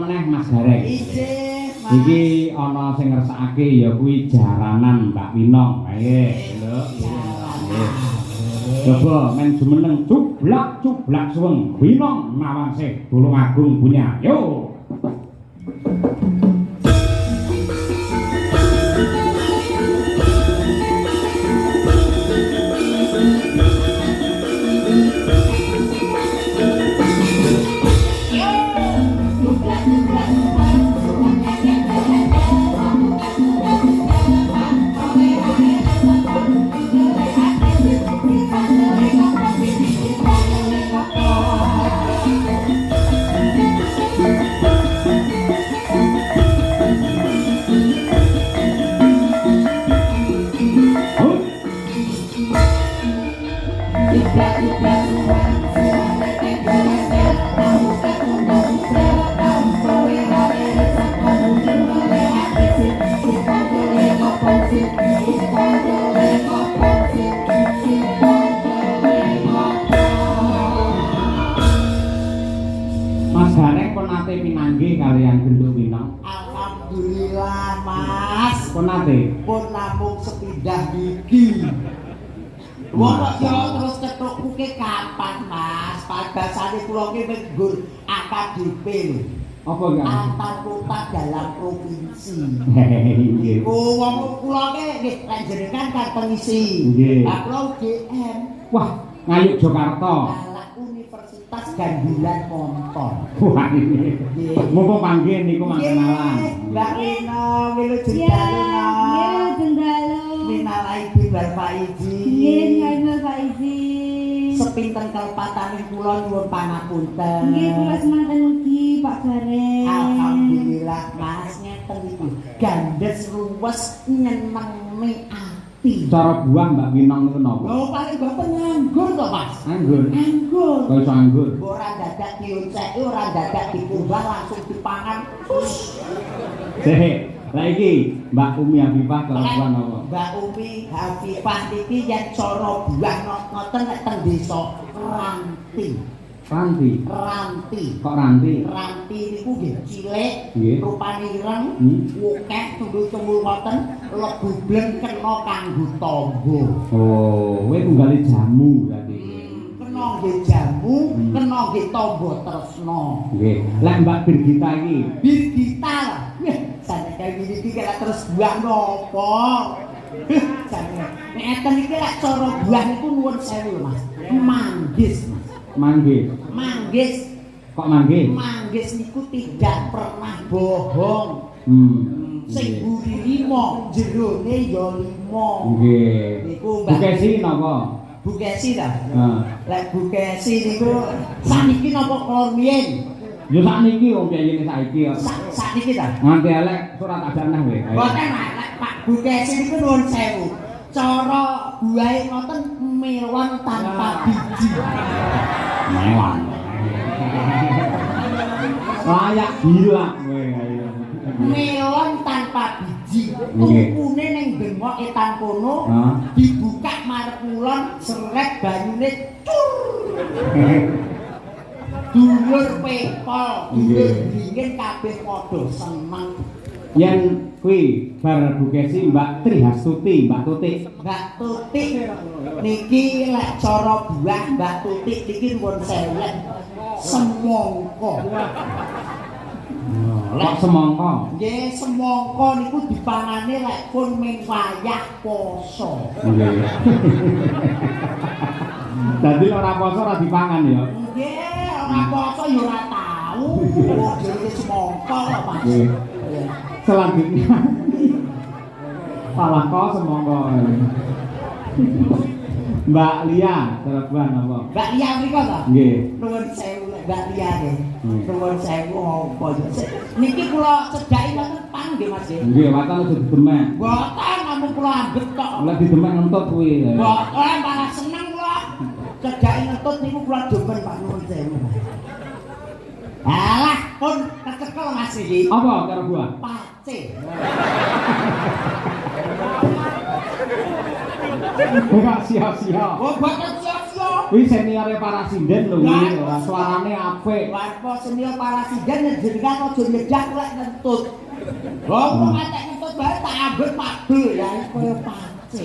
meneh Mas Gareng. Iki ana sing ngersakake ya kuwi jaranan Mbak Winong. Nggih, lho. Coba men jumeneng cublak suweng Winong Nawangse Tulungagung punya. Yo. Pinanggih kalian genduk Winong. Alhamdulillah Mas. Pun nate? Pun namung sepindah gigi. Wong kok terus ketukku ke kapan Mas? Padahal kula ki wis nggur AKDP lho. Apa ya? Antar kota dalam provinsi. Nggih. Oh, wong kula ki nggih panjenengan kan pengisi. Nggih. Lah kula UGM. Wah, ngayuk Jakarta. Universitas Gandulan Montor. Wah, ini. Mumpung panggih niku mangkenalan. Mbak Rina, wilujeng dalu. Wilujeng dalu. Minal aidin wal faizin. Nggih, Bapak Izi. Sepinten kelepataning kula nyuwun pangapunten. Nggih, kula semanten ugi Pak Gareng. Alhamdulillah Mas ngeten iki. Gandes luwes nyenengi ati. Cara buah Mbak Winong niku napa? Oh, paling boten nganggur to, Mas. Anggur. Anggur. Kok iso anggur? Ora dadak dionceki, ora dadak dikumbah langsung dipangan. Lah iki Mbak Umi Hafifah cara buah napa? Mbak Umi Hafifah iki yen cara buah ngoten nek teng desa Ranti. Ranti. Kok ranti? Ranti niku nggih cilik, Nggih. rupane ireng, wokeh tundul-tundul ngoten, lebubleng kena kanggo tamba. Oh, kowe tunggale jamu berarti. Kena nggih jamu, kena nggih tamba tresna. Nggih. Lah Mbak Birgita iki, Birgita. Jane kaya iki kira terus buah napa? Jane. Nek enten iki lek cara buah niku nuwun sewu, Mas. Manggis. manggis. Manggis. Kok manggis? Manggis niku tidak pernah bohong. Sing buri 5, jerone ya 5. Nggih. Niku Bu Kesi napa? Bu Kesi ta? Heeh. Lek Bu Kesi niku saniki napa kala riyen? Ya sakniki wong piye saiki ya. Sakniki ta? Nganti elek surat adanah kowe. Mboten lek Pak Bu Kesi niku nuwun sewu. Cara buahe ngoten melon tanpa biji. Melon. Layak gila kowe. Melon tanpa biji. Tukune ning bengoke tan kono, dibuka marep kulon, seret banyune cur. Dulur pekol, dulur dingin kabeh padha seneng. Yen kuwi bar Bu Kesi Mbak Trihastuti, Mbak Tutik. Mbak Tutik niki lek cara buah Mbak Tutik niki nuwun sewu semangka. Kok semangka? Nggih, semangka niku dipangane lek pun ming wayah poso. Nggih. Dadi ora poso ora dipangan ya. Nggih, ora poso ya ora tau. Oh, jenenge semangka lho, Mas. Nggih. Selanjutnya salah kau semangka. Mbak Lia, terebuan apa? Mbak Lia mriko to? Nggih. Nuwun sewu Mbak Lia nggih. Nuwun sewu apa ya. Niki kula cedhaki wonten pang nggih Mas nggih. Nggih, watan aja didemek. Mboten namung kula ambet tok. Lek didemek ngentut kuwi. Mboten malah seneng kula. Cedhaki ngentut niku kula demen Pak nuwun sewu. Alah, pun kecekel Mas iki. Apa cara buah? Pace. Enggak sia-sia. Oh, boten sia-sia. Kuwi seniore para sinden lho kuwi, suarane apik. Warpo senior parasiden jenengan aja nyedak lek ngentut. Wong kok atek ngentut bae tak ambek padul ya koyo pace.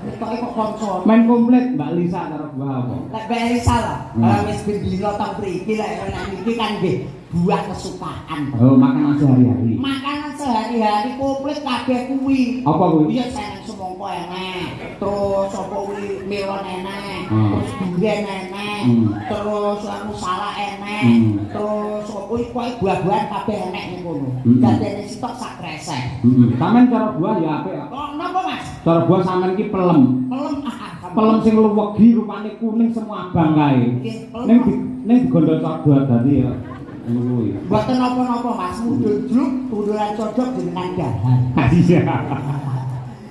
Ketoke kok kanca. Main komplit Mbak Lisa karo buah apa? Lek Mbak Elisa lah, wis bendina teng mriki lek nek niki kan nggih buah kesukaan. Oh, makanan sehari-hari. Makanan sehari-hari komplit kabeh kuwi. Apa kuwi? Iya seneng semangka enek. Terus apa kuwi melon enek. Terus durian enek. Terus anu salak enek. Terus apa kuwi buah-buahan kabeh enek ning kono. Dadene sitok sak kresek. Sampeyan cara buah ya apik. Kok napa Mas? Cara buah sampeyan iki pelem. Pelem Pelem sing luwegi rupane kuning semua abang kae. Ning digondol codot dadi ya ngono kuwi. Mboten napa-napa Mas, mudhun jluk tunduran cocok jenengan dahan. Iya.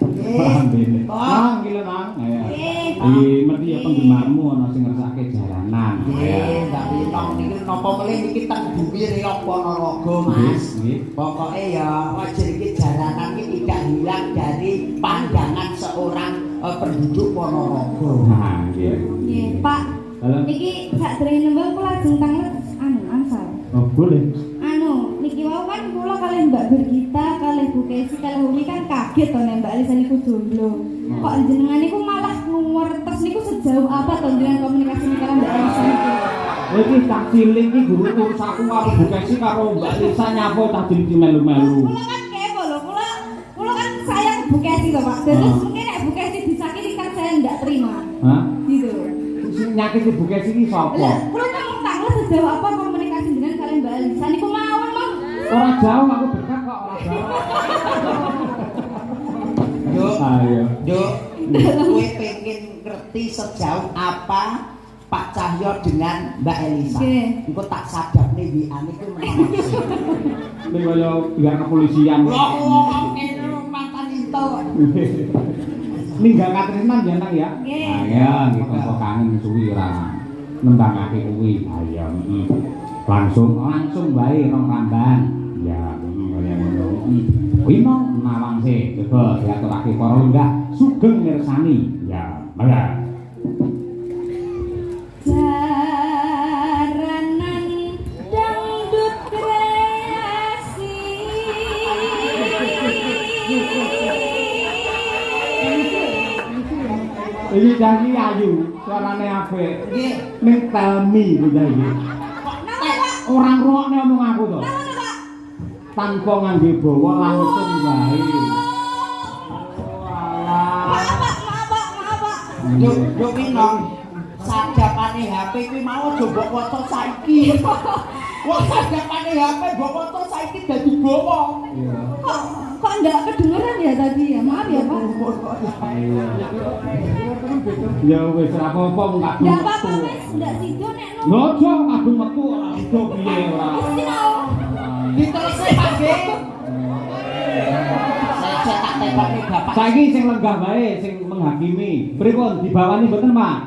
Nggih. Nang iki lho Nang. Iki mesti ya penggemarmu ana sing ngersake jaranan. Nggih, Mbak Winong niki napa melih niki teng bumi Riok Ponorogo Mas. Pokoke ya wajar iki jaranan iki tidak hilang dari pandangan seorang penduduk Ponorogo. Nah, nggih. Nggih, Pak. Halo. Niki sakderenge nembang kula lajeng tanglet angsal. Oh, boleh. Niki wau kan kula kalih Mbak Bergita, kalih Bu Kesi, kalih Umi kan kaget to nek Mbak Elisa niku jomblo. Kok jenengan niku malah ngertes niku sejauh apa to jenengan komunikasi karo Mbak Elisa niku? Iki tak cilik iki guru urusanku karo Bu Kesi karo Mbak Lisa nyapo tak cilik melu-melu. Kula kan kepo lho, kula kan sayang Bu Kesi to, Pak. Terus mungkin nek Bu Kesi disakiti kan saya ndak terima. Hah? Gitu. Sing nyakiti Bu Kesi iki sapa? Kula kan tanglet sejauh apa komunikasi dengan kalian Mbak Elisa niku mawon, Mang. Ora jauh aku dekat kok ora jauh. Yuk, Ayo. yuk. Kowe pengen ngerti sejauh apa Pak Cahyo dengan Mbak Elisa. Nggih. Engko tak sadapne wiane ku meneng. Ini kaya pihak kepolisian. Lho ngomong kene mantan intel. Ninggal katresnan ya Nang ya. Nggih. Nah ya nggih kok kangen suwi ora nembangake kuwi. Ayo. Langsung wae rong ramban. Ya, kaya ngono. Kuwi mau nawang sih, coba diaturake para lenggah sugeng mirsani. Ya, mangga. Jaranan dangdut kreasi. Iki janji ayu, suarane apik. Nggih. Ning telmi kuwi iki. Orang rungokne omong aku to. Tanpa ngangge bawa langsung wae. Yo Winong. Sadapane HP kuwi mau aja mbok foto saiki. Wong sadapane HP mbok foto saiki dadi bawa. Iya. Kok ndak kedengeran ya tadi ya? Maaf ya, Pak. Ya wis ora apa-apa enggak Ndak apa-apa, wis ndak sido nek no. Ngojo kadung metu ora iso piye ora. Wis tau. Diterusne Pak nggih. Saya tak tembaki Bapak. Saiki sing lenggah wae sing menghakimi. Pripun dibawani mboten, Pak?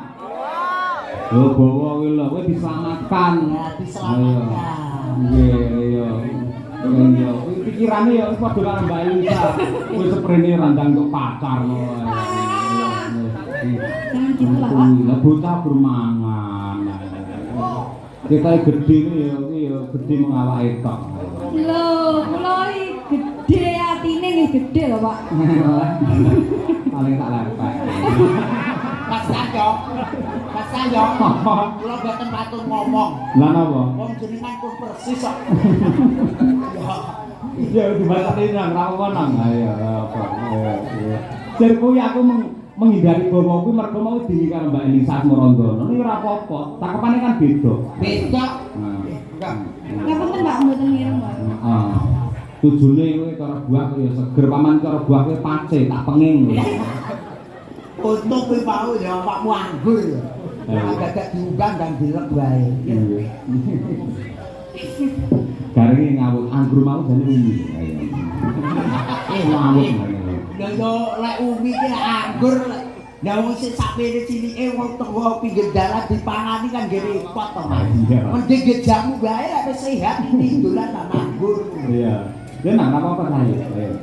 Oh, bawa kuwi lho, kowe diselamatkan. Ya, diselamatkan. Nggih, iya. Iya, pikirane ya padha karo Mbak Elisa. Kowe seprene randang untuk pacar lho. Jangan gitu lah, Pak. Lah bocah bermangan. Kita gede ya, gede mengawake tok. Lho, kula iki gede atine nggih gede lho, Pak. Paling tak lepek. Mas Cahyo. Mas Cahyo. Kula mboten patut ngomong. Lah napa? Wong jenengan pun persis kok. Ya dibatasi nang ra nang. Ayo apa. Jar kuwi aku menghindari bawa kuwi mergo mau diri karo Mbak Elisa Morondono. Ini ora apa-apa. Cakepane kan beda. Beda. Enggak. Ngapunten, Pak, mboten mireng, Pak. Heeh. Tujune kowe cara buah ya seger paman cara buah kowe pace tak penging. Untung kowe mau ya awakmu anggur ya. Agak diundang dan dilek wae. Garenge ngawut anggur mau jane umi. Ngawut. Ya yo lek umi ki lek anggur ya wong sik sakmene cilike wong tuwa pinggir dalan dipangani kan nggih repot to Mas. Mending ge jamu wae lek wis sehat iki dolan nang anggur. Iya. Ya nang apa-apa sae. Ayo.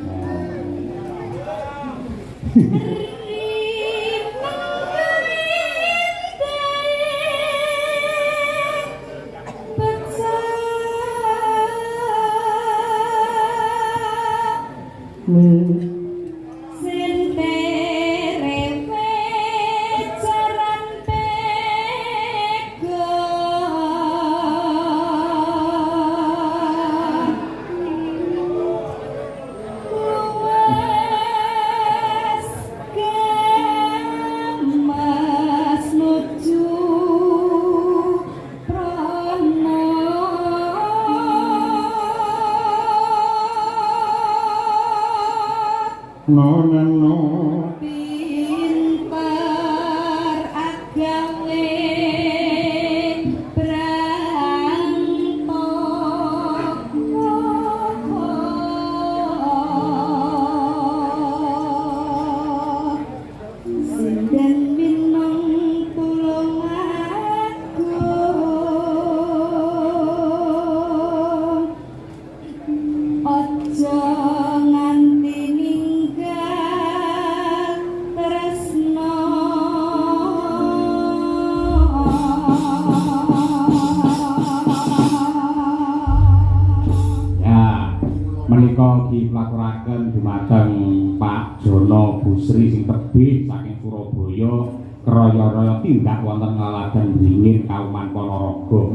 Menika diplaturaken dumateng Pak Jono Busri sing tebih saking Surabaya kraya-raya tindak wonten ngaladen Wringin Kauman Ponorogo.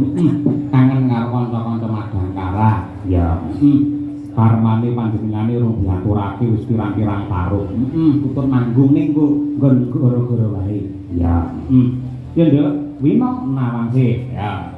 Kangen karo kanca-kanca Madangkara. Ya, karmane panjenengane rung diaturake wis pirang-pirang taruh. Tutur nanggung ning nggon gara-gara wae. Ya, ya Nduk, Wino nawangse. Ya.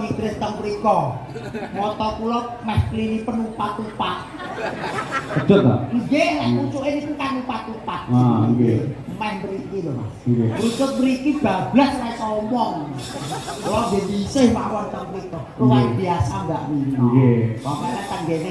migren teng mriko. Mata kula meh klini penupat-tupat. Betul ta? Nggih, nek pucuke niku kan upat-upat. Ah, nggih. Meh mriki lho, Mas. Nggih. Pucuk mriki bablas ora iso omong. Kula nggih isih mawon teng mriko. Luar biasa Mbak Mimi. Nggih. Pokoke teng ngene